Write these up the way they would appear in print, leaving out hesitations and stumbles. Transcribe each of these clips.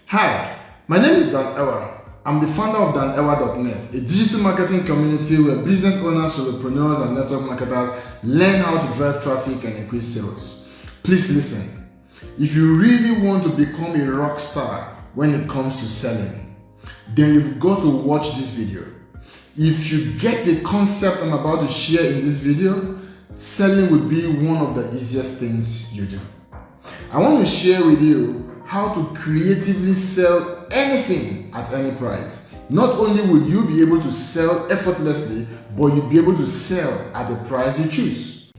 Hi, my name is Dan Ewa. I'm the founder of danewa.net, a digital marketing community where business owners, solopreneurs, and network marketers learn how to drive traffic and increase sales. Please listen. If you really want to become a rock star when it comes to selling, then you've got to watch this video. If you get the concept I'm about to share in this video, selling will be one of the easiest things you do. I want to share with you how to creatively sell anything at any price. Not only would you be able to sell effortlessly, but you'll be able to sell at the price you choose.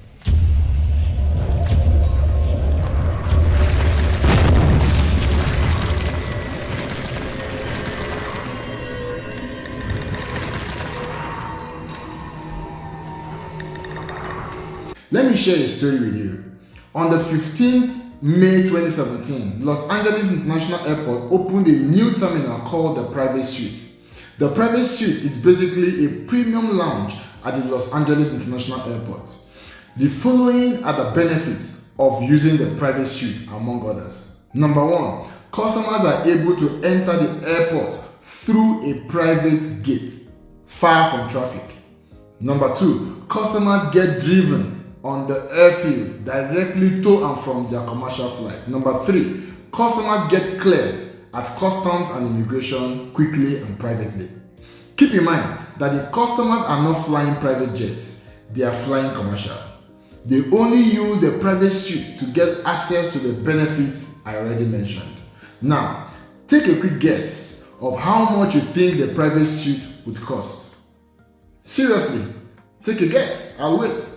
Let me share a story with you. On the 15th May 2017, Los Angeles International Airport opened a new terminal called the Private Suite. The Private Suite is basically a premium lounge at the Los Angeles International Airport. The following are the benefits of using the Private Suite, among others. Number one, customers are able to enter the airport through a private gate, far from traffic. Number two, customers get driven on the airfield directly to and from their commercial flight. Number three, customers get cleared at customs and immigration quickly and privately. Keep in mind that the customers are not flying private jets, they are flying commercial. They only use the private suite to get access to the benefits I already mentioned. Now, take a quick guess of how much you think the private suite would cost. Seriously, take a guess, I'll wait.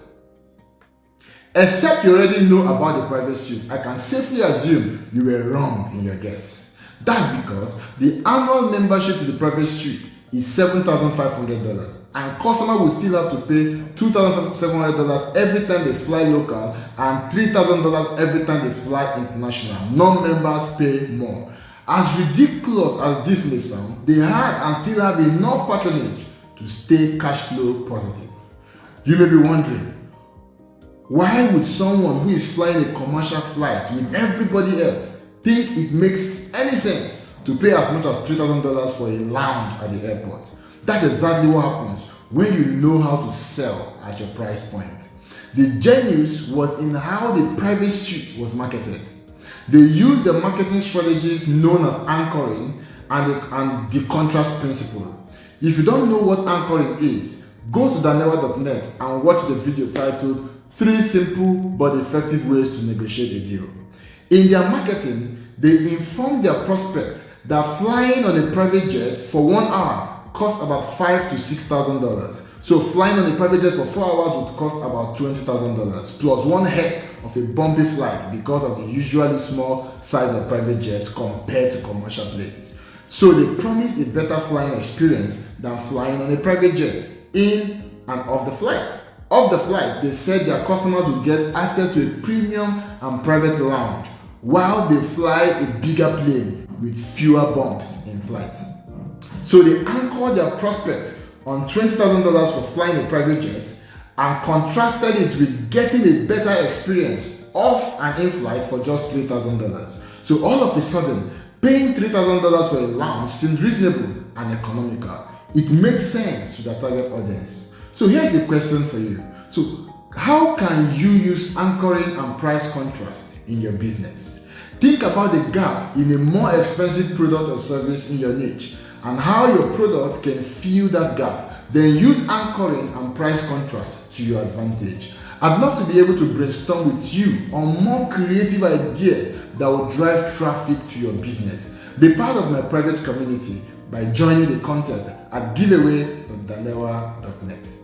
Except you already know about the private suite, I can safely assume you were wrong in your guess. That's because the annual membership to the private suite is $7,500 and customers will still have to pay $2,700 every time they fly local and $3,000 every time they fly international. Non-members pay more. As ridiculous as this may sound, they had and still have enough patronage to stay cash flow positive. You may be wondering, why would someone who is flying a commercial flight with everybody else think it makes any sense to pay as much as $3,000 for a lounge at the airport? That's exactly what happens when you know how to sell at your price point. The genius was in how the private suite was marketed. They used the marketing strategies known as anchoring and the contrast principle. If you don't know what anchoring is, go to danewa.net and watch the video titled 3 simple but effective ways to negotiate a deal. In their marketing, they inform their prospects that flying on a private jet for 1 hour costs about $5,000 to $6,000. So flying on a private jet for 4 hours would cost about $20,000 plus one heck of a bumpy flight because of the usually small size of private jets compared to commercial planes. So they promised a better flying experience than flying on a private jet in and off the flight. Of the flight, they said their customers would get access to a premium and private lounge while they fly a bigger plane with fewer bumps in flight. So they anchored their prospects on $20,000 for flying a private jet and contrasted it with getting a better experience off and in flight for just $3,000. So all of a sudden, paying $3,000 for a lounge seemed reasonable and economical. It made sense to their target audience. So here's the question for you. So how can you use anchoring and price contrast in your business? Think about the gap in a more expensive product or service in your niche and how your product can fill that gap. Then use anchoring and price contrast to your advantage. I'd love to be able to brainstorm with you on more creative ideas that will drive traffic to your business. Be part of my private community by joining the contest at giveaway.danewa.net.